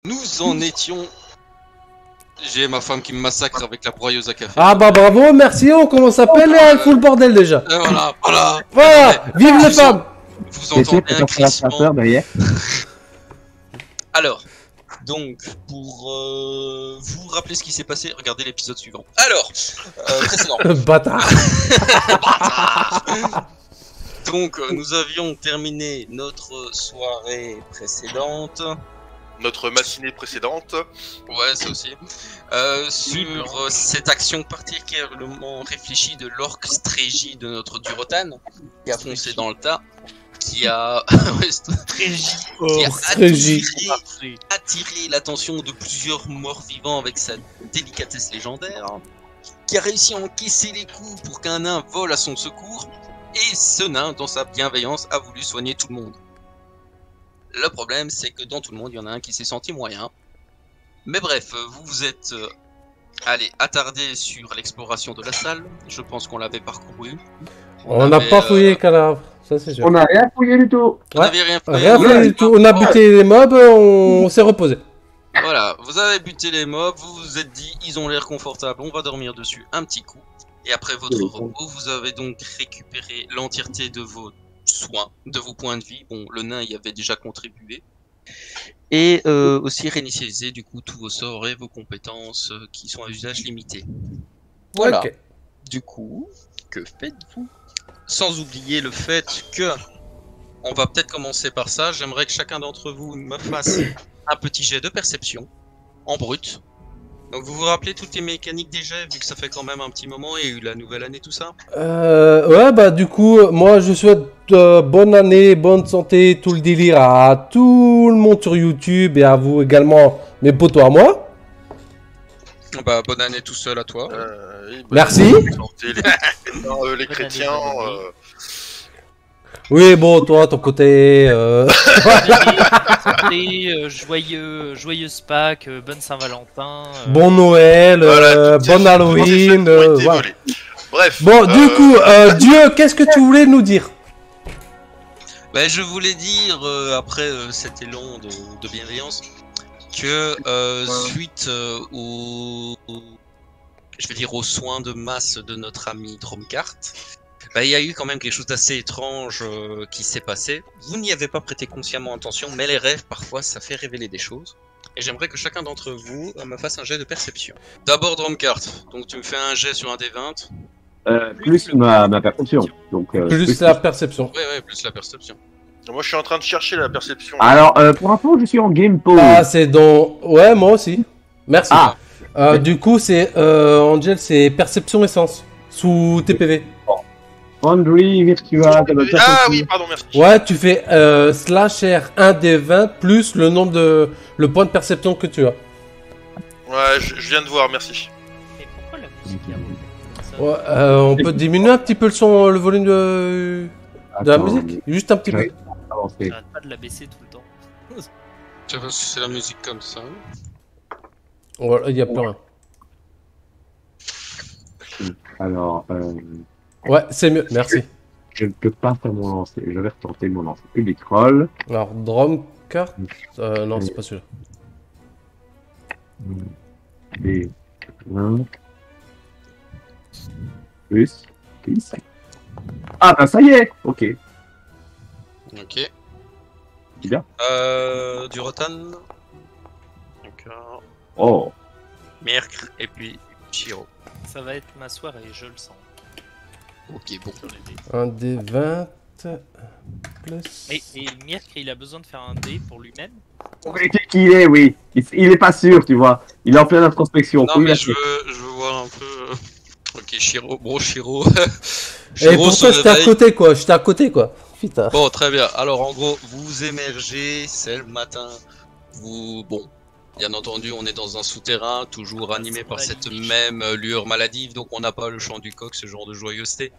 Nous en étions... J'ai ma femme qui me massacre avec la broyeuse à café. Ah bah bravo, merci, on commence à peine et elle fout le bordel déjà. Voilà, voilà. Voilà, vive les femmes. Vous entendez un crissement. Derrière. Alors, donc, pour vous rappeler ce qui s'est passé, regardez l'épisode suivant. Alors, précédent. Bâtard. Donc, nous avions terminé notre soirée précédente. Notre matinée précédente. Ouais, ça aussi. Sur cette action particulièrement réfléchie de l'orque Strégie de notre Durotan, qui a foncé dans le tas, qui a, attiré l'attention de plusieurs morts vivants avec sa délicatesse légendaire, qui a réussi à encaisser les coups pour qu'un nain vole à son secours, et ce nain, dans sa bienveillance, a voulu soigner tout le monde. Le problème, c'est que dans tout le monde, il y en a un qui s'est senti moyen. Mais bref, vous vous êtes attardé sur l'exploration de la salle. Je pense qu'on l'avait parcouru. On n'a pas fouillé les cadavres, ça c'est sûr. On n'a rien fouillé du tout. Vous n'avez rien fouillé. Rien fouillé du tout, on a buté les mobs, on s'est reposé. Voilà, vous avez buté les mobs, vous vous êtes dit, ils ont l'air confortables, on va dormir dessus un petit coup. Et après votre repos, vous avez donc récupéré l'entièreté de vos soins, de vos points de vie. Bon, le nain y avait déjà contribué. Et aussi réinitialiser du coup tous vos sorts et vos compétences qui sont à usage limité. Voilà. Okay. Du coup, que faites-vous? Sans oublier le fait que, on va peut-être commencer par ça, j'aimerais que chacun d'entre vous me fasse un petit jet de perception, en brut. Donc vous vous rappelez toutes les mécaniques des jets, vu que ça fait quand même un petit moment, et la nouvelle année, tout ça? Ouais, bah du coup, moi je souhaite bonne année, bonne santé, tout le délire à tout le monde sur YouTube et à vous également, mes potos à moi. Bah bonne année tout seul à toi. Oui, merci. Les chrétiens... Oui, bon, toi, ton côté... Joyeuse Pâques, bonne Saint-Valentin... Bon Noël, voilà, bon Halloween... voilà. Bref. Bon, du coup, Dieu, qu'est-ce que tu voulais nous dire? Bah, je voulais dire, après cet élan de bienveillance, que suite aux soins de masse de notre ami Dromkart, bah, il y a eu quand même quelque chose d'assez étrange qui s'est passé. Vous n'y avez pas prêté consciemment attention, mais les rêves, parfois, ça fait révéler des choses. Et j'aimerais que chacun d'entre vous me fasse un jet de perception. D'abord Dromkart, donc tu me fais un jet sur un des 20. Plus ma perception. Donc, plus la perception. Ouais, plus la perception. Moi, je suis en train de chercher la perception. Alors, pour info, je suis en game pause. Ah, c'est dans... Ouais, moi aussi. Merci. Ah. Du coup, c'est... Angel, c'est perception essence. Sous TPV. Foundry, Virtua... Ah oui, pardon, merci. Ouais, tu fais /R 1 des 20 plus le nombre de... le point de perception que tu as. Ouais, je viens de voir, merci. Mais pourquoi la musique est comme ça? Ouais, on peut diminuer un petit peu le volume de la musique? Juste un petit peu. J'arrête pas de la baisser tout le temps. Tu sais pas si c'est la musique comme ça. Voilà, il y a plus rien. Alors, Ouais, c'est mieux, merci. je ne peux pas faire mon lancer. Je vais retenter mon lancer. Public roll. Alors, Dromkart... non, c'est pas celui-là. Et 1 plus 10. Ah bah ça y est. Ok. Ok. C'est bien. Du Rotan. D'accord. Oh. Mercre et puis Shiro. Ça va être ma soirée, je le sens. Ok, bon. Un des 20 plus... Et Mirk, il a besoin de faire un dé pour lui-même? En vérité qu'il est, oui. Il est pas sûr, tu vois. Il est en pleine introspection. Non, mais je veux voir un peu... Ok, Shiro. Bon, Shiro. Et pour ça, j'étais à côté, quoi. J'étais à côté, quoi. Putain. Bon, très bien. Alors, en gros, vous émergez, c'est le matin. Bon, bien entendu, on est dans un souterrain, toujours animé par cette même lueur maladive, donc on n'a pas le chant du coq, ce genre de joyeuseté.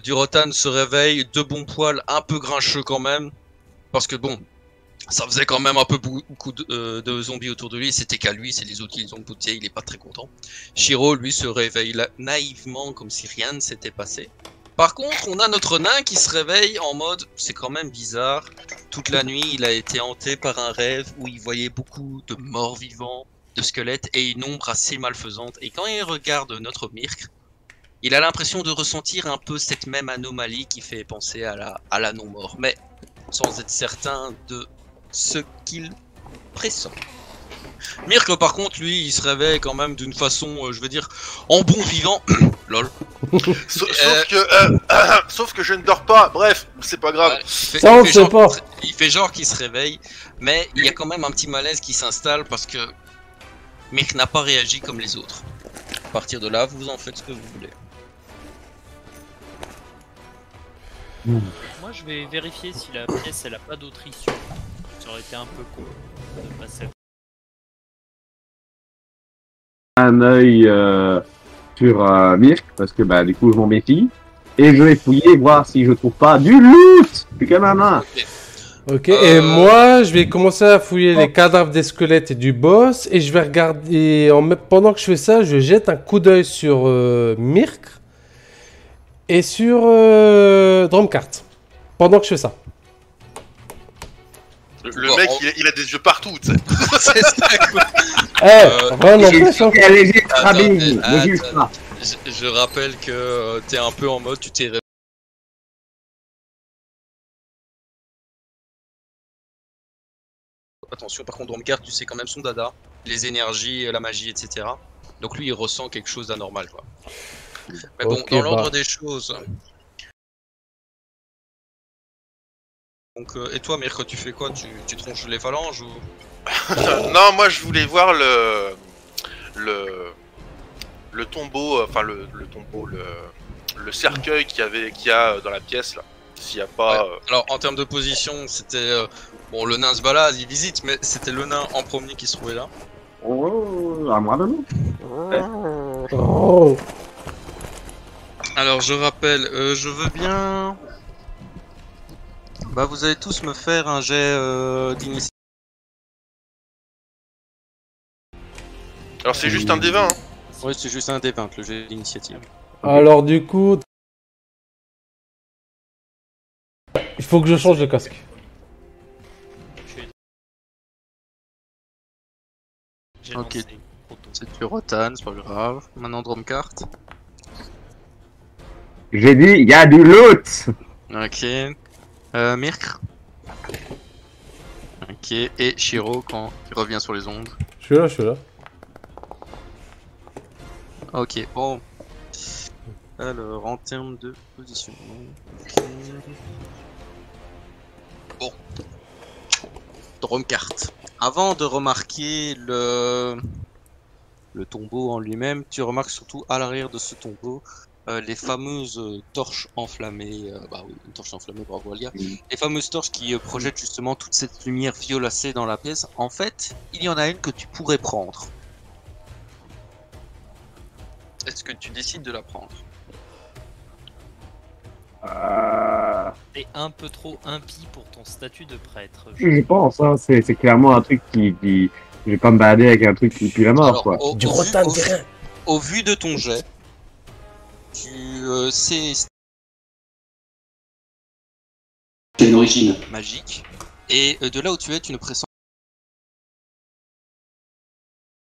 Durotan se réveille, de bons poils, un peu grincheux quand même, parce que bon, ça faisait quand même un peu beaucoup de zombies autour de lui, c'était qu'à lui, c'est les autres qui les ont boutés, il est pas très content. Shiro, lui, se réveille naïvement, comme si rien ne s'était passé. Par contre, on a notre nain qui se réveille en mode, c'est quand même bizarre. Toute la nuit, il a été hanté par un rêve où il voyait beaucoup de morts vivants, de squelettes et une ombre assez malfaisante. Et quand il regarde notre Myrk, il a l'impression de ressentir un peu cette même anomalie qui fait penser à la non-mort, mais sans être certain de ce qu'il pressent. Myrk, par contre, lui, il se réveille quand même d'une façon, je veux dire, en bon vivant. Lol. Sauf que je ne dors pas, bref, c'est pas grave. Ouais, Ça, on ne sait pas. Il fait genre qu'il se réveille, mais il y a quand même un petit malaise qui s'installe parce que Myrk n'a pas réagi comme les autres. À partir de là, vous en faites ce que vous voulez. Moi, je vais vérifier si la pièce elle a pas d'autre issue. Ça aurait été un peu con de passer. Un œil sur Myrk, parce que bah du coup je m'en méfie. Et je vais fouiller, voir si je trouve pas du loot. Plus qu'à ma main. Ok, et moi, je vais commencer à fouiller les cadavres des squelettes et du boss. Et je vais regarder. Pendant que je fais ça, je jette un coup d'œil sur Myrk et sur Dromcart. Pendant que je fais ça. Le mec, il a des yeux partout, tu sais. C'est ça, quoi. Rien n'empêche, hein. Et allez-y, Attends, Rabine, attends, ne juge pas. Je rappelle que t'es un peu en mode, tu t'es réveillé. Attention, par contre, Dromcart, tu sais quand même son dada, les énergies, la magie, etc. Donc lui, il ressent quelque chose d'anormal, quoi. Mais bon, Ok, dans l'ordre bah. des choses. Donc, et toi, Myrk, tu fais quoi? Tu tronches les phalanges ou... Non, moi je voulais voir le tombeau, enfin le tombeau, le cercueil qu'il y a dans la pièce là. S'il y a pas. Ouais. Alors, en termes de position, c'était... bon, le nain se balade, il visite, mais c'était le nain en premier qui se trouvait là. Oh, à moi de nous. Oh. Alors, je rappelle, je veux bien... Bah, vous allez tous me faire un jet d'initiative. Alors c'est juste un D20. Hein. Ouais, c'est juste un D20, le jet d'initiative. Alors, du coup. Il faut que je change de casque. J'ai Ok. lancé trop tôt. C'est du Rotan, c'est pas grave. Maintenant, Dromcart. J'ai dit, il y a du loot. Ok. Myrk. Ok. Et Shiro quand il revient sur les ondes. Je suis là, je suis là. Ok, bon. Alors, en termes de positionnement. Ok. Bon. Dromcart. Avant de remarquer le tombeau en lui-même, tu remarques surtout à l'arrière de ce tombeau les fameuses torches enflammées. Bah oui, une torche enflammée, bravo Alia. Les fameuses torches qui projettent justement toute cette lumière violacée dans la pièce. En fait, il y en a une que tu pourrais prendre. Est-ce que tu décides de la prendre? T'es un peu trop impie pour ton statut de prêtre. Je pense, hein, c'est clairement un truc qui... Je vais pas me balader avec un truc qui pue la mort, Alors, quoi. Du rotin de terrain. Au vu de ton jet, tu sais C'est une origine. magique, et de là où tu es, tu ne pressens.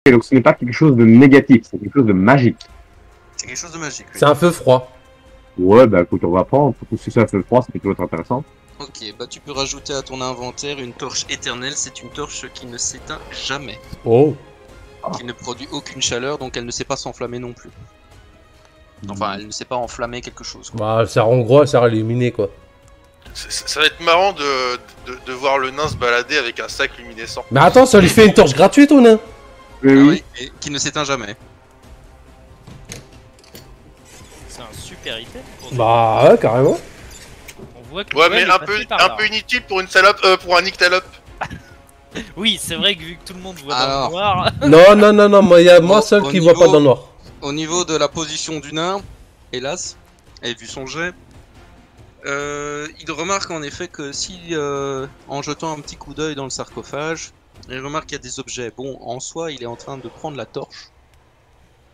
Donc ce n'est pas quelque chose de négatif, c'est quelque chose de magique. C'est quelque chose de magique. Oui. C'est un feu froid. Ouais, bah écoute, on va prendre. Surtout si ça fait froid, ça peut toujours être intéressant. Ok, bah tu peux rajouter à ton inventaire une torche éternelle. C'est une torche qui ne s'éteint jamais, Oh. qui ne produit aucune chaleur, donc elle ne sait pas s'enflammer non plus. Enfin, elle ne sait pas enflammer quelque chose. Quoi. Bah, ça rend gros, ça rend illuminé, quoi. Ça va être marrant de voir le nain se balader avec un sac luminescent. Mais attends, ça lui fait une torche gratuite, ou non? Ah oui, et qui ne s'éteint jamais. C'est un super item pour des- Bah, ouais, carrément. On voit que Ouais, Noël mais est un passé peu, par là. inutile pour une salope, pour un nyctalope. Oui, c'est vrai que vu que tout le monde voit Alors. dans le noir. Non, non, non, non, moi, il y a moi Au- seul au qui voit pas niveau- dans le noir. Au niveau de la position du nain, hélas, et vu son jet, il remarque en effet que si, en jetant un petit coup d'œil dans le sarcophage, il remarque qu'il y a des objets. Bon, en soi, il est en train de prendre la torche.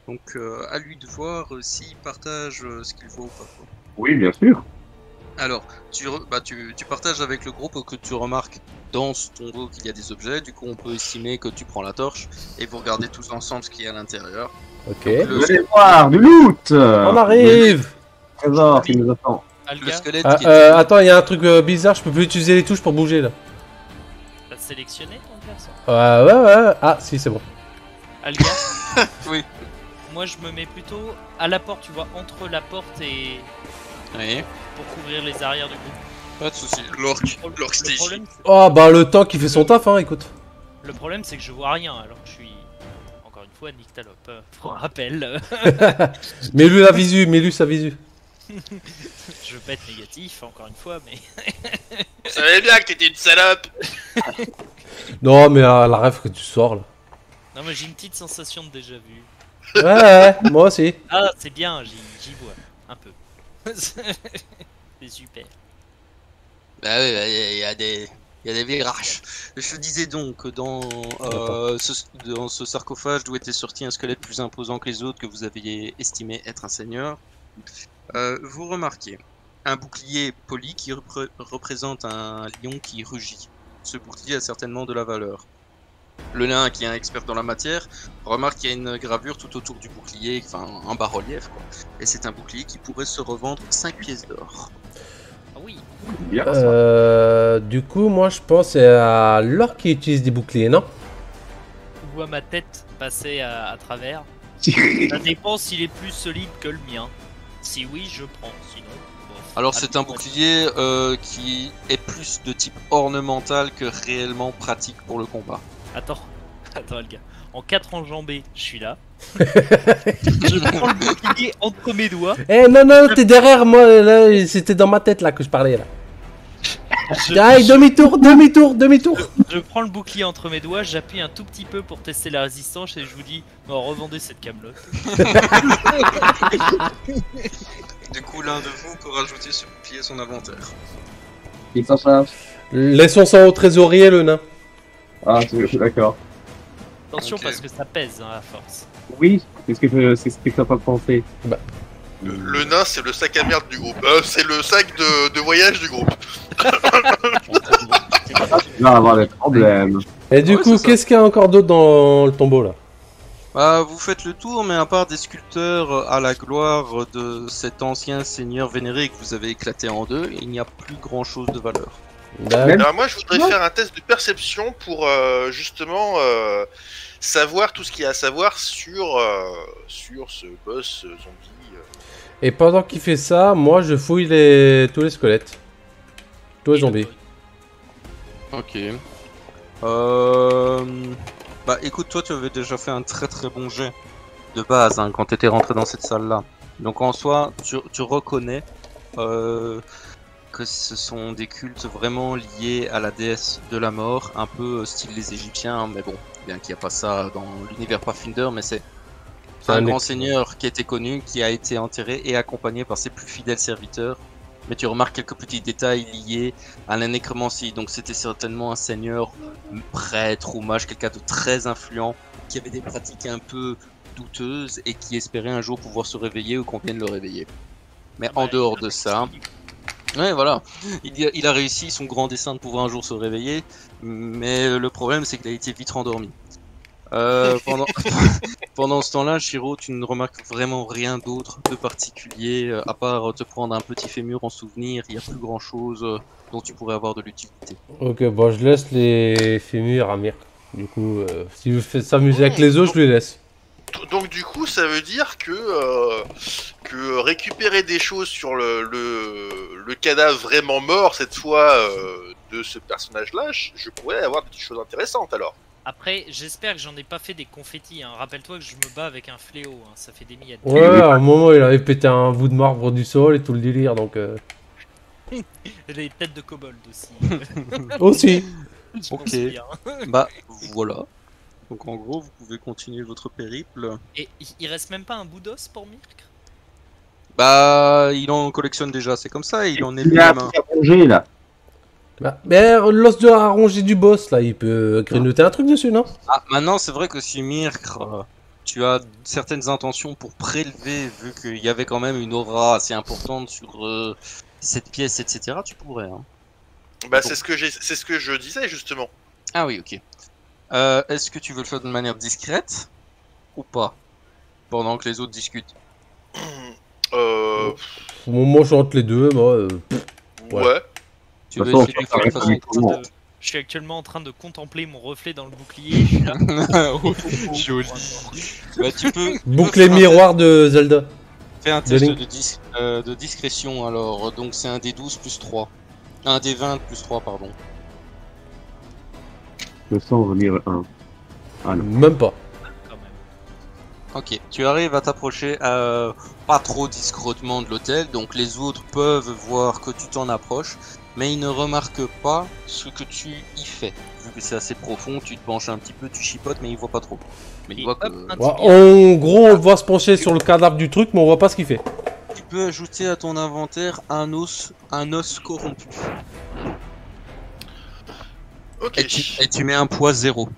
Donc, à lui de voir s'il partage ce qu'il voit ou pas. Quoi. Oui, bien sûr. Alors, tu partages avec le groupe que tu remarques dans ce tombeau qu'il y a des objets. Du coup, on peut estimer que tu prends la torche et vous regardez tous ensemble ce qu'il y a à l'intérieur. Ok. Vous allez voir, du loot. On arrive. Trésor qui nous attend. Le Alga, squelette Ah, qui était... attends, il y a un truc bizarre, je peux plus utiliser les touches pour bouger là. t'as sélectionné ton perso? Ouais. Ah, si, c'est bon. Alga, Oui. moi je me mets plutôt à la porte, tu vois, entre la porte et. Oui, pour couvrir les arrières du groupe. pas de soucis. L'orc Le stage. problème, Oh, bah le temps qui fait son taf, hein, écoute. le problème, c'est que je vois rien alors que je suis. Encore une fois, Nyctalope. Pour rappel, Mets-lui la visu, mets-lui sa visu. je veux pas être négatif, encore une fois, mais. Vous savez bien que t'étais une salope. Non, mais la rêve que tu sors là. Non, mais j'ai une petite sensation de déjà vu. Ouais, moi aussi. Ah, c'est bien, j'y vois. Un peu. C'est super. Bah oui, il y a des virages. Je disais donc que dans ce sarcophage d'où était sorti un squelette plus imposant que les autres que vous aviez estimé être un seigneur, vous remarquez un bouclier poli qui représente un lion qui rugit. Ce bouclier a certainement de la valeur. Le nain, qui est un expert dans la matière, remarque qu'il y a une gravure tout autour du bouclier, enfin un bas-relief quoi. Et c'est un bouclier qui pourrait se revendre 5 pièces d'or. Ah oui. Bien, ça. Du coup, moi je pense à l'or qui utilise des boucliers, non? Je vois ma tête passer à travers. Ça dépend s'il est plus solide que le mien. Si oui, je prends. Sinon. Bon, Alors c'est un bouclier qui est plus de type ornemental que réellement pratique pour le combat. Attends, le gars. En 4 enjambées, je suis là. Je prends le bouclier entre mes doigts. Eh non, t'es derrière moi, là, c'était dans ma tête là que je parlais là. Allez, demi-tour. Je prends le bouclier entre mes doigts, j'appuie un tout petit peu pour tester la résistance et je vous dis, non, revendez cette camelote. Du coup l'un de vous peut rajouter ce bouclier à son inventaire. Il s'en charge. Laissons ça au trésorier, le nain. Ah, je suis d'accord. Attention Ok. parce que ça pèse hein, à force. Oui, c'est ce que je suis en train de penser. Le nain, c'est le sac à merde du groupe. C'est le sac de voyage du groupe. Il va avoir des problèmes. Et du Ouais, coup, c'est ça. qu'est-ce qu'il y a encore d'autre dans le tombeau là? Vous faites le tour, mais à part des sculpteurs à la gloire de cet ancien seigneur vénéré que vous avez éclaté en deux, il n'y a plus grand chose de valeur. D'accord. Alors moi, je voudrais faire un test de perception pour justement savoir tout ce qu'il y a à savoir sur ce boss zombie. Et pendant qu'il fait ça, moi je fouille tous les squelettes. Tous les zombies. Ok. Bah écoute, toi tu avais déjà fait un très très bon jet de base hein, quand tu étais rentré dans cette salle là. Donc en soi, tu reconnais que ce sont des cultes vraiment liés à la déesse de la mort, un peu style les Égyptiens, mais bon, bien qu'il n'y a pas ça dans l'univers Pathfinder, mais c'est un grand seigneur qui était connu, qui a été enterré et accompagné par ses plus fidèles serviteurs. Mais tu remarques quelques petits détails liés à la nécromancie. Donc c'était certainement un seigneur, prêtre ou mage, quelqu'un de très influent, qui avait des pratiques un peu douteuses et qui espérait un jour pouvoir se réveiller ou qu'on vienne le réveiller. Mais en dehors de ça, ouais voilà, il a réussi son grand dessein de pouvoir un jour se réveiller, mais le problème c'est qu'il a été vite rendormi. Pendant ce temps-là, Shiro, tu ne remarques vraiment rien d'autre de particulier, à part te prendre un petit fémur en souvenir. Il n'y a plus grand-chose dont tu pourrais avoir de l'utilité. Ok, bon, je laisse les fémurs à Mirk. Du coup, s'il veut s'amuser avec les os, je lui laisse. Donc du coup, ça veut dire que récupérer des choses sur le cadavre vraiment mort cette fois de ce personnage-là, je pourrais avoir des choses intéressantes alors. Après, j'espère que j'en ai pas fait des confettis. Hein. Rappelle-toi que je me bats avec un fléau. Hein. Ça fait des milliers de Ouais, à un moment, il avait pété un bout de marbre du sol et tout le délire, donc... Les têtes de kobold aussi. Aussi. Je m'en Ok. souviens. Bah voilà. Donc en gros, vous pouvez continuer votre périple. Et il reste même pas un bout d'os pour Mirk? Bah, il en collectionne déjà, c'est comme ça, il en est Il y a un lui-même. truc à manger là. Bah, mais l'os de la rongée du boss, là, il peut grignoter un truc dessus, non? Ah, maintenant, c'est vrai que si Mirk, tu as certaines intentions pour prélever, vu qu'il y avait quand même une aura assez importante sur cette pièce, etc., tu pourrais. Hein. Bah, c'est ce que je disais, justement. Ah oui, ok. Est-ce que tu veux le faire de manière discrète ou pas? Pendant que les autres discutent. Moi, je suis entre les deux, moi. Ouais. Tu veux De toute essayer de façon, faire de façon... Je suis actuellement en train de contempler mon reflet dans le bouclier. Je suis là. Joli. Bah, tu peux Boucler miroir de Zelda. fais un test Link. de discrétion alors. Donc c'est un D12 plus 3. Un D20 plus 3, pardon. Je sens venir un. Ah non. Même pas. Quand même. Ok, tu arrives à t'approcher pas trop discrètement de l'hôtel, donc les autres peuvent voir que tu t'en approches, mais ils ne remarquent pas ce que tu y fais. Vu que c'est assez profond, tu te penches un petit peu, tu chipotes, mais ils voient pas trop. Mais ils Et voient hop, que... un Ouais, petit en gros, on le voit se pencher sur le cadavre du truc, mais on voit pas ce qu'il fait. Tu peux ajouter à ton inventaire un os corrompu. Ok. Et tu mets un poids 0.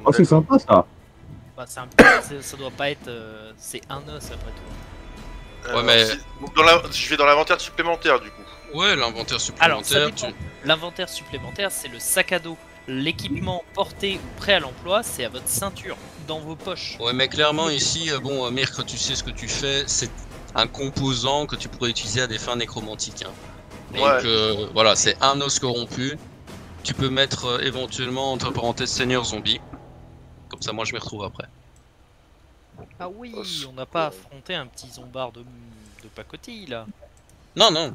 Oh, c'est sympa ça. Bah, ça doit pas être. C'est un os après tout. Ouais, mais- Donc je vais dans l'inventaire supplémentaire, du coup. Ouais, l'inventaire Alors, ça supplémentaire, dépend. L'inventaire supplémentaire, c'est le sac à dos. L'équipement porté ou prêt à l'emploi, c'est à votre ceinture, dans vos poches. Ouais, mais clairement ici, bon, Mirk, tu sais ce que tu fais, c'est un composant que tu pourrais utiliser à des fins nécromantiques. Hein. Donc Ouais. voilà, c'est un os corrompu. Tu peux mettre éventuellement entre parenthèses Seigneur Zombie. Comme ça, moi je m'y retrouve après. Ah oui, on n'a pas affronté un petit zombard de pacotille là. Non, non.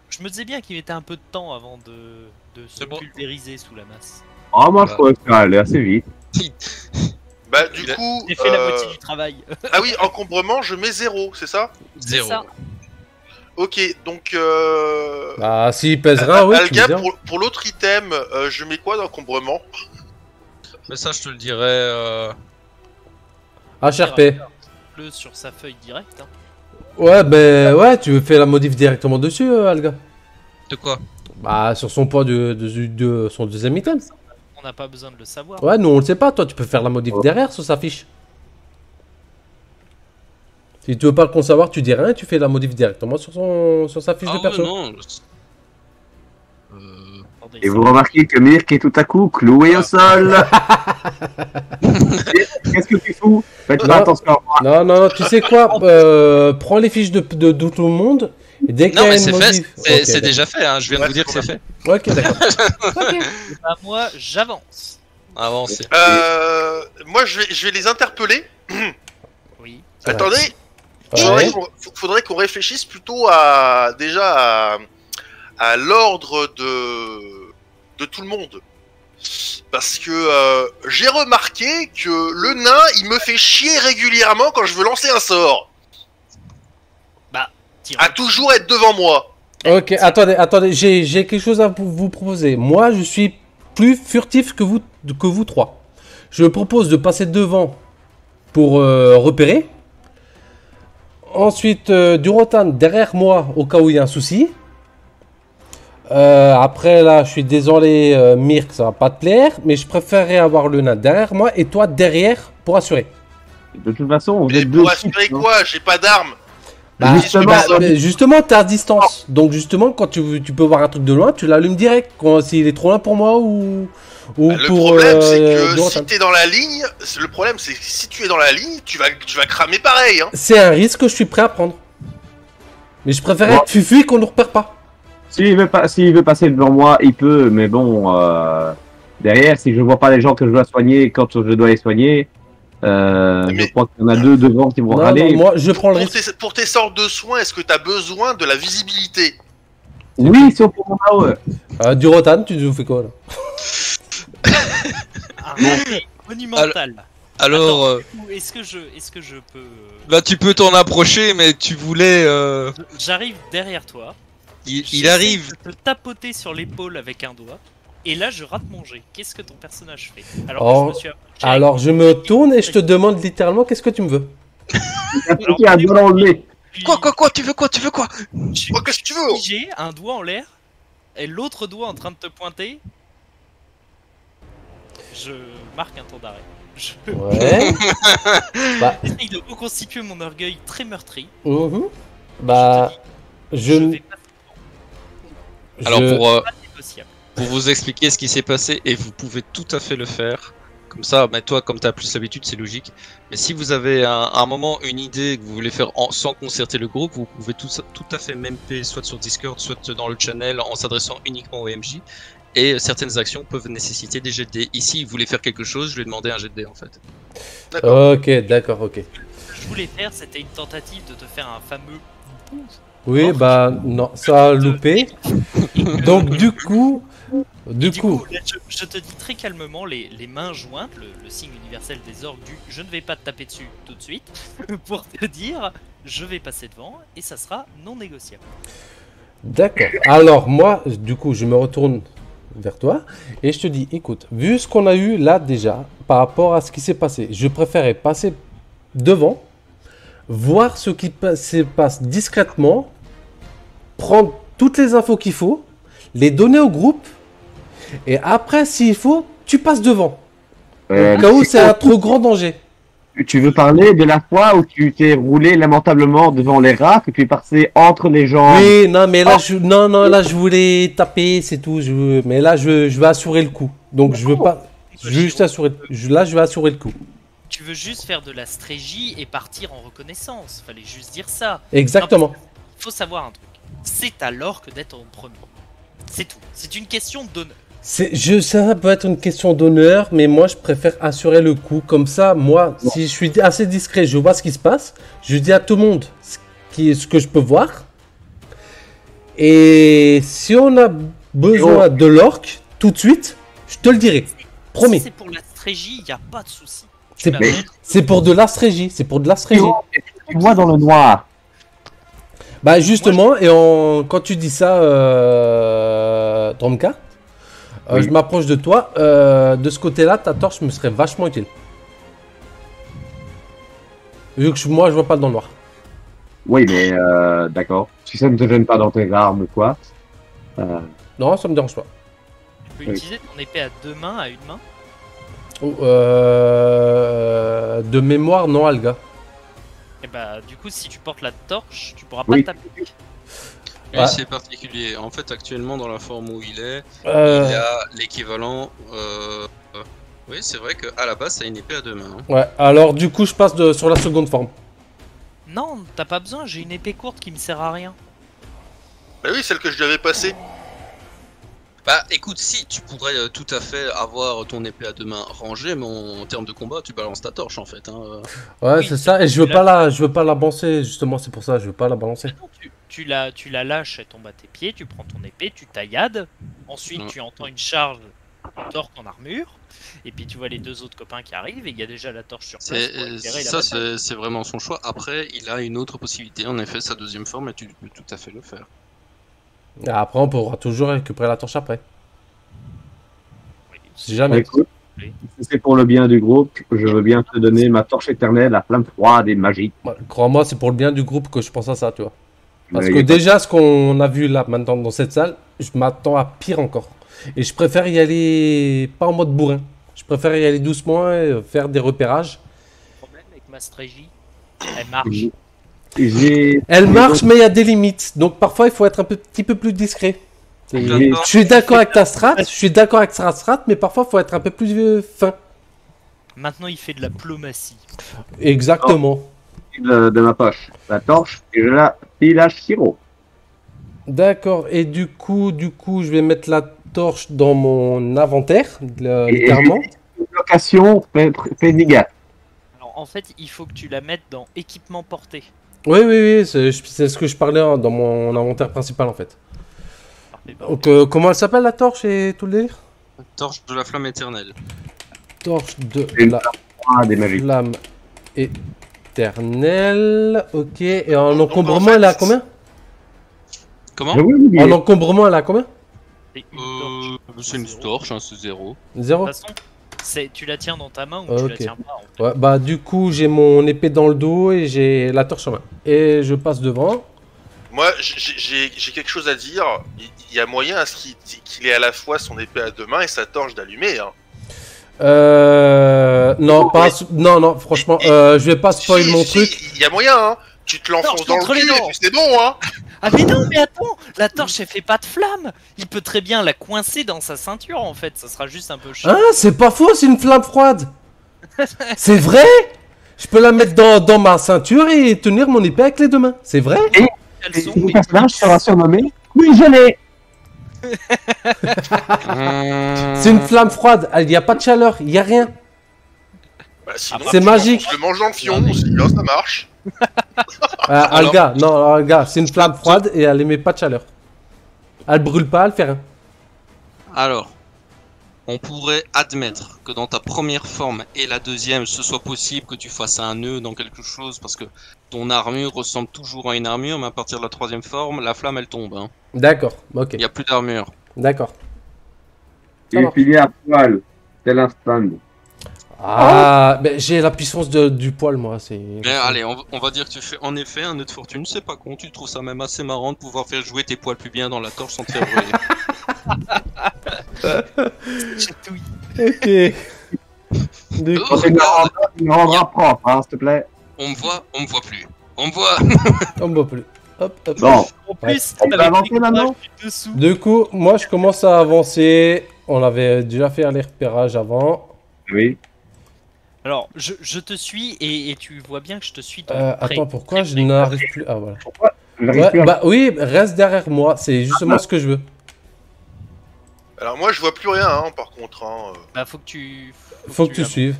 Je me disais bien qu'il mettait un peu de temps avant de se C'est bon. pulvériser sous la masse. Oh, moi je trouvais que ça allait assez vite. Bah, du Il a- coup. J'ai fait la moitié du travail. Ah oui, encombrement, je mets 0, c'est ça? Zéro. ça. Ok, donc. Bah, s'il pèse rien, oui, tu me Alga, dis. pour l'autre item, je mets quoi d'encombrement? Mais ça, je te le dirai. HRP. Le sur sa feuille directe. Hein. Ouais, ben ouais, tu fais la modif directement dessus, Alga. De quoi? Bah, sur son poids de son deuxième item. On n'a pas besoin de le savoir. Ouais, nous on le sait pas, toi tu peux faire la modif derrière sur sa fiche. Si tu veux pas le savoir, tu dis rien, tu fais la modif directement sur sa fiche Ah de ouais, perso. non. Attendez, Et ça- vous remarquez que Mirk est tout à coup cloué au sol. Qu'est-ce que tu fous? Faites Non. pas attention à moi. Non, non, tu sais quoi, prends les fiches de tout le monde, et dès qu'il y Non, a mais une c'est fait, modif... c'est Ok, c'est déjà fait, hein. Je viens de Ouais, vous dire que c'est c'est fait. Ok, d'accord. Bah, moi, j'avance. Avancez. Moi, je vais les interpeller. Oui. Ouais. Attendez, Ouais. faudrait qu'on réfléchisse plutôt à l'ordre de tout le monde. Parce que j'ai remarqué que le nain, il me fait chier régulièrement quand je veux lancer un sort. Bah, tire. À toujours être devant moi. Ok, attendez, j'ai quelque chose à vous proposer. Moi, je suis plus furtif que vous trois. Je propose de passer devant pour repérer. Ensuite, du rotan derrière moi au cas où il y a un souci. Après, là, je suis désolé, Mirk, ça va pas te plaire, mais je préférerais avoir le nain derrière moi et toi derrière pour assurer. De toute façon, vous Mais êtes deux. pour assurer quoi? J'ai pas d'arme. Bah, Justement, justement, t'es à distance. Donc, justement, quand tu peux voir un truc de loin, tu l'allumes direct. S'il est trop loin pour moi ou Le pour. problème, c'est que du si rotan. t'es dans la ligne, le problème, c'est que si tu es dans la ligne, tu vas cramer pareil. Hein. C'est un risque que je suis prêt à prendre. Mais je préfère Ouais. être fufu et qu'on ne repère pas. s'il veut passer devant moi, il peut, mais bon, derrière, si je vois pas les gens que je dois soigner quand je dois les soigner, Mais- je crois qu'il y en a deux devant qui vont Non, râler. non, moi, je prends le risque. Pour tes sortes de soins, est-ce que t'as besoin de la visibilité? Oui, sauf pour mon AOE. Du rotan, tu nous fais quoi là? Un raté monumental. Alors, Attends, du coup, est-ce que je peux. là tu peux t'en approcher, mais tu voulais. J'arrive derrière toi. Il j'essaie arrive. de te tapoter sur l'épaule avec un doigt. Et là, je rate mon jet. Qu'est-ce que ton personnage fait? Alors que Oh, je me suis approché Alors, avec je mon me jet, tourne et je te demande littéralement qu'est-ce que tu me veux. Il a piqué un doigt dans le nez. puis- Quoi, tu veux quoi? Je suis Oh, qu'est-ce que tu veux? figé, un doigt en l'air, et l'autre doigt en train de te pointer. Je marque un tour d'arrêt. Ouais. Bah, J'essaye de reconstituer mon orgueil très meurtri. Bah, Je vais pas Alors pas négociable. pour vous expliquer ce qui s'est passé, et vous pouvez tout à fait le faire, comme ça, mais toi comme tu as plus l'habitude c'est logique, mais si vous avez un moment une idée que vous voulez faire sans concerter le groupe, vous pouvez tout à fait MMP soit sur Discord, soit dans le channel en s'adressant uniquement au MJ, et certaines actions peuvent nécessiter des jets de dés. Ici il voulait faire quelque chose, je lui ai demandé un jet de dés en fait. D'accord. Ok, d'accord, ok. Ce que je voulais faire, c'était une tentative de te faire un fameux Oui, bah non, ça a loupé. Donc du coup, là, je te dis très calmement, les mains jointes, le signe universel des orgues du je ne vais pas te taper dessus tout de suite, pour te dire je vais passer devant et ça sera non négociable. d'accord. Alors moi, du coup, je me retourne vers toi et je te dis, écoute, vu ce qu'on a eu là déjà, par rapport à ce qui s'est passé, je préférais passer devant, voir ce qui se passe discrètement, prendre toutes les infos qu'il faut, les donner au groupe, et après, s'il faut, tu passes devant. Au cas où c'est un trop grand danger. Tu veux parler de la fois où tu t'es roulé lamentablement devant les rats, que tu es passé entre les gens. Oui, non, mais là, là, je voulais taper, c'est tout. Mais là, je vais assurer le coup. Donc, je veux pas. Je veux juste assurer. Là, je vais assurer le coup. Tu veux juste faire de la strégie et partir en reconnaissance. Fallait juste dire ça. Exactement. Il faut savoir un truc. C'est à l'orque d'être en premier. C'est tout. C'est une question d'honneur. Ça peut être une question d'honneur, mais moi, je préfère assurer le coup. Comme ça, moi, si je suis assez discret, je vois ce qui se passe. Je dis à tout le monde ce que je peux voir. Et si on a besoin de l'orque, tout de suite, je te le dirai. Promis. Si c'est pour la strégie, il n'y a pas de souci. C'est pour de l'astrégie. C'est pour de l'astrégie. Tu vois dans le noir. Bah justement, quand tu dis ça, Dromka, Oui. je m'approche de toi. De ce côté-là, ta torche me serait vachement utile. Vu que moi, je vois pas dans le noir. Oui, mais d'accord. Si ça ne te gêne pas dans tes armes ou quoi. Non, ça me dérange pas. Tu peux utiliser ton épée à deux mains, à une main. De mémoire, non, Alga. Et bah, du coup, si tu portes la torche, tu pourras Oui. pas taper. Lui, Ouais. c'est particulier. En fait, actuellement, dans la forme où il est, il Euh, a l'équivalent. Oui, c'est vrai qu'à la base, ça a une épée à deux mains. Hein. Ouais, alors du coup, je passe sur la seconde forme. Non, t'as pas besoin, j'ai une épée courte qui me sert à rien. Bah oui, celle que je lui avais passée. Bah écoute, si, tu pourrais tout à fait avoir ton épée à deux mains rangée, mais en termes de combat, tu balances ta torche en fait. Hein. Ouais, Oui, c'est ça. Et je veux pas la balancer, justement, c'est pour ça, je veux pas la balancer. Non, tu la lâches, elle tombe à tes pieds, tu prends ton épée, tu taillades. Ensuite, Ouais. tu entends une charge d'orque en armure. Et puis tu vois les deux autres copains qui arrivent et il y a déjà la torche sur place pour éclairer la bataille. C'est vraiment son choix. Après, il a une autre possibilité, en effet, sa deuxième forme, et tu peux tout à fait le faire. Et après, on pourra toujours récupérer la torche après. Oui. Si jamais. Écoute, si c'est pour le bien du groupe, je veux bien te donner ma torche éternelle à flamme froide et magique. Ouais, crois-moi, c'est pour le bien du groupe que je pense à ça, tu vois. Parce Mais que y a pas- déjà, ce qu'on a vu là maintenant dans cette salle, je m'attends à pire encore. Et je préfère y aller pas en mode bourrin. Je préfère y aller doucement et faire des repérages. Le problème avec ma strégie, elle marche. J'ai Elle marche, mais il y a des limites. Donc parfois, il faut être un petit peu plus discret. j'ai- Je suis d'accord avec ta strat, mais parfois, il faut être un peu plus fin. Maintenant, il fait de la plomatie. Exactement. de ma poche la torche et je la file à Shiro. D'accord. Et du coup, je vais mettre la torche dans mon inventaire, Et- littéralement. Location fait dégâts. Alors en fait, il faut que tu la mettes dans équipement porté. Oui, c'est ce que je parlais dans mon inventaire principal en fait. Parfait, bah, Donc, comment elle s'appelle la torche et tout le délire? Torche de la flamme éternelle. Torche de Une la des magiques. flamme éternelle. Ok. Et en Donc, encombrement, en fait, elle est à combien? Comment Je vous dis, En encombrement, elle est à combien? c'est une torche. C'est une Zéro. torche, hein, c'est zéro. De 0. toute façon, tu la tiens dans ta main ou tu Ok. la tiens pas. En fait. Ouais, bah du coup, j'ai mon épée dans le dos et j'ai la torche en main. Et je passe devant. Moi, j'ai quelque chose à dire. Il y a moyen à ce qu'il ait à la fois son épée à deux mains et sa torche d'allumer. Hein. Non, pas, non, franchement, je vais pas spoil mon truc. Il y a moyen, hein. Tu te l'enfonces dans contre le les cul dents. et puis c'est bon, hein. Ah mais non, mais attends, la torche elle fait pas de flamme. Il peut très bien la coincer dans sa ceinture en fait, ça sera juste un peu chiant. Ah, c'est pas faux, c'est une flamme froide. C'est vrai. Je peux la mettre dans ma ceinture et tenir mon épée avec les deux mains. C'est vrai. Elles sont- Le personnage sera surnommé Oui, je l'ai. C'est une flamme froide. Il n'y a pas de chaleur, il y a rien. Bah, sinon, C'est tu magique. l'enfonces le mange dans le fion aussi, hein, ça marche. Alga, non, Alga, c'est une flamme froide et elle émet pas de chaleur. Elle brûle pas, elle fait rien. Alors, on pourrait admettre que dans ta première forme et la deuxième, ce soit possible que tu fasses un nœud dans quelque chose parce que ton armure ressemble toujours à une armure, mais à partir de la troisième forme, la flamme elle tombe. Hein. D'accord, ok, Il n'y a plus d'armure. d'accord. Ça Et marche. filer à poil, tel un stand. Ah, mais j'ai la puissance du poil, moi. C'est. Mais allez, on va dire que tu fais en effet un nœud de fortune, c'est pas con, tu trouves ça même assez marrant de pouvoir faire jouer tes poils plus bien dans la torche sans te faire brûler. Chatouille. Ok. Du coup, Oh, regarde, Il me rendra propre, hein, s'il te plaît. on me voit plus. On me voit. on voit plus. Hop, hop. Bon, En plus, On peut avec avancer les maintenant courages du dessous. Du coup, moi, je commence à avancer. On avait déjà fait les repérages avant. oui. Alors, je te suis et tu vois bien que je te suis de près. Attends, pourquoi Très je près. n'arrive plus? Ah, voilà. J'arrive Ouais, plus à- bah oui, reste derrière moi. C'est justement ce que je veux. Alors moi je vois plus rien, hein, par contre. Hein. Bah, faut que tu. Faut que tu avances. suives.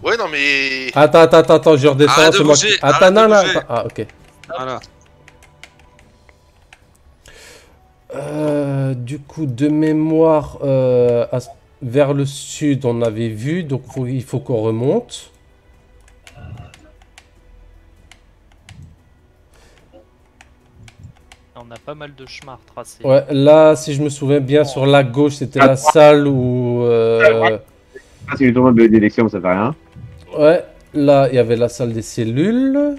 Ouais, non mais. Attends, je redescends. Arrête de C'est moi bouger, qui. arrête Attends, de non, non. bouger. Attends. Ah, ok. Voilà. Du coup, de mémoire, vers le sud, on avait vu, donc il faut qu'on remonte. On a pas mal de chemins à retracer. Ouais, là, si je me souviens bien, sur la gauche, c'était la salle où... Ah, c'est le tournoi de d'élection, ça fait rien. Ouais, là, il y avait la salle des cellules.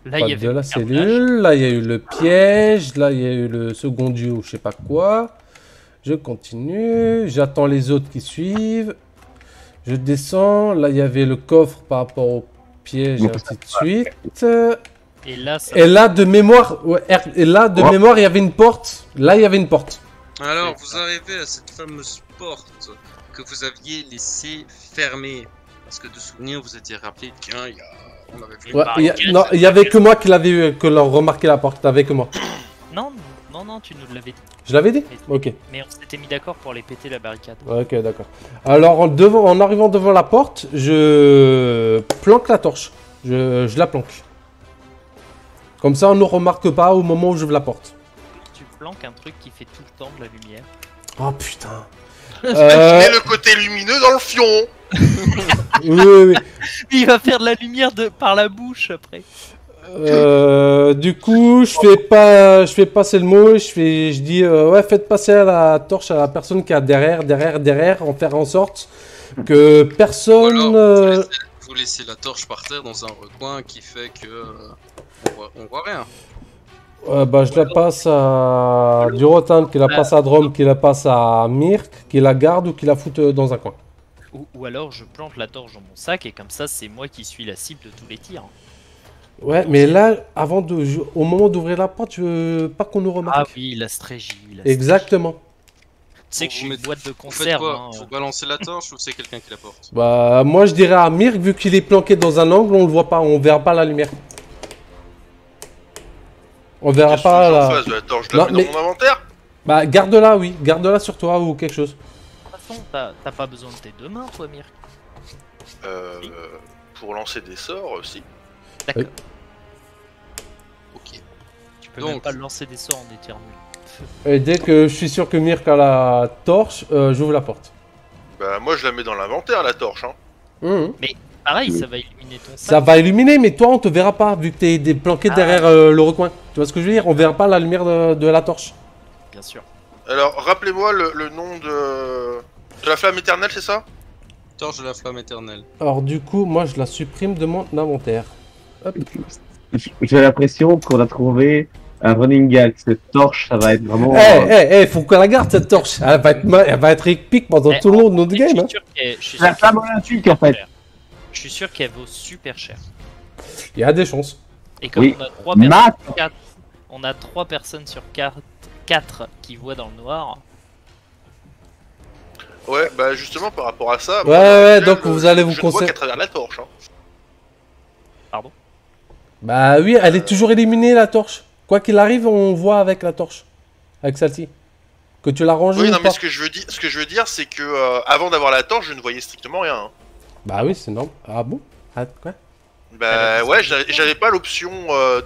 Là, Pas il y avait de la le carnage. cellule. Là, il y a eu le piège. Là, il y a eu le second duo, je sais pas quoi. Je continue. J'attends les autres qui suivent. Je descends. Là, il y avait le coffre par rapport au piège et ainsi de suite. Et là, ça. Et là, de mémoire, et là, de mémoire, il y avait une porte. Là, il y avait une porte. Alors, vous arrivez à cette fameuse porte que vous aviez laissée fermée. Parce que de souvenir, vous étiez rappelé, tiens, on avait vu Ouais, barricade, non, il y avait que moi qui l'avais que l'on remarqué la porte. Avec moi. Non, tu nous l'avais dit. Je l'avais dit. Ok. Mais on s'était mis d'accord pour aller péter la barricade. Ok, d'accord. Alors, en arrivant devant la porte, je planque la torche. Je la planque. Comme ça, on ne remarque pas au moment où j'ouvre la porte. Tu planques un truc qui fait tout le temps de la lumière. Oh putain. Mets le côté lumineux dans le fion. Oui. Il va faire de la lumière par la bouche après. Du coup, je fais passer le mot. Je dis, ouais, faites passer la torche à la personne qui est derrière, en faire en sorte que personne. Ou alors, vous laissez la torche par terre dans un recoin qui fait que on voit rien. Bah, je la passe à Durotan, qui la passe à Drom, qui la passe à Mirk, qui la garde ou qui la fout dans un coin. Ou alors je plante la torche dans mon sac et comme ça c'est moi qui suis la cible de tous les tirs. Ouais, mais là, au moment d'ouvrir la porte, je veux pas qu'on nous remarque. Ah oui, la strégie. Exactement. Tu sais que je suis une boîte de Vous faites conserve. quoi Hein. Faut balancer la torche ou c'est quelqu'un qui la porte? Bah, moi je dirais à Mirk, vu qu'il est planqué dans un angle, on le voit pas, on verra pas la lumière. On verra Qu'est-ce que pas j'en la. fasse de la torche, je la Non, mets mais- dans mon inventaire. Bah, garde-la, oui, garde-la sur toi ou quelque chose. De toute façon, t'as pas besoin de tes deux mains, toi, Mirk. Pour lancer des sorts aussi. D'accord. Ok. Tu peux Donc. même pas lancer des sorts en éternel. Et dès que je suis sûr que Mirk a la torche, j'ouvre la porte. Bah moi je la mets dans l'inventaire la torche. Hein. Mhm. Pareil, ça va illuminer ton sac. Ça va illuminer, mais toi on te verra pas, vu que t'es planqué derrière le recoin. Tu vois ce que je veux dire? On verra pas la lumière de la torche. Bien sûr. Alors rappelez-moi le nom de la flamme éternelle, c'est ça? Torche de la flamme éternelle. Alors du coup, moi je la supprime de mon inventaire. Hop. J'ai l'impression qu'on a trouvé un running gag. Cette torche, ça va être vraiment. Faut qu'on la garde cette torche. Elle va être épique pendant tout le long de notre game. Hein. Je suis C'est la sûr flamme olympique en fait. Je suis sûr qu'elle vaut super cher. Il y a des chances. Et comme Oui. on a 3 Matt. personnes, on a 3 personnes sur 4 qui voient dans le noir. Ouais, bah justement par rapport à ça. Ouais, moi, donc je- vous allez vous je ne vois concentrer. qu'à travers la torche. Hein. Bah oui, elle est toujours éliminée la torche. Quoi qu'il arrive, on voit avec la torche. Avec celle-ci. Que tu l'as rangée Oui, ou non, pas. mais ce que je veux dire, c'est que avant d'avoir la torche, je ne voyais strictement rien. Hein. Bah oui, c'est normal. Ah bon? Ah, quoi? Bah ouais, j'avais pas l'option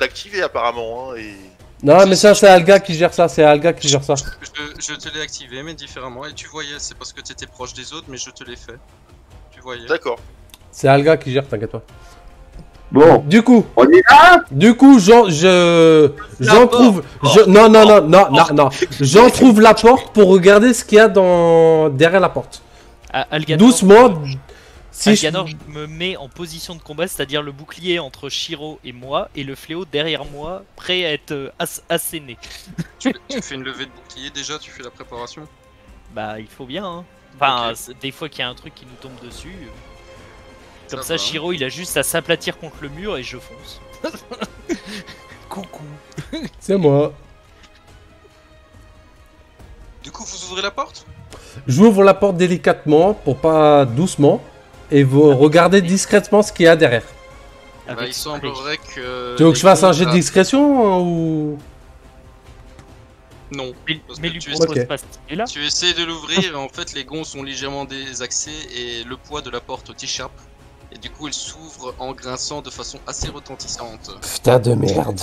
d'activer apparemment. Hein, et... Non, mais ça, c'est Alga qui gère ça. C'est Alga qui gère ça. Je te l'ai activé, mais différemment. Et tu voyais, c'est parce que t'étais proche des autres, mais je te l'ai fait. Tu voyais. D'accord. C'est Alga qui gère, t'inquiète pas. Bon, Du coup, on y va. j'en trouve. Non. J'en trouve la porte pour regarder ce qu'il y a derrière la porte. Alganor, Doucement. Si je- Alganor, je me mets en position de combat, c'est-à-dire le bouclier entre Shiro et moi, et le fléau derrière moi, prêt à être asséné. Tu fais une levée de bouclier déjà, tu fais la préparation. Bah, il faut bien, hein. Enfin, Ok. des fois qu'il y a un truc qui nous tombe dessus. Comme Ça ça, va. Shiro, il a juste à s'aplatir contre le mur et je fonce. Coucou. C'est moi. Du coup, vous ouvrez la porte? J'ouvre la porte délicatement, pour pas doucement, et vous regardez discrètement ce qu'il y a derrière. Bah, il semblerait que. Tu veux que je fasse un jet de les discrétion hein, ou... Non. Mais, Parce mais que lui tu propose Ok. pas ce là. Tu essaies de l'ouvrir et en fait les gonds sont légèrement désaxés et le poids de la porte t'échappe. Et du coup elle s'ouvre en grinçant de façon assez retentissante. Putain de merde.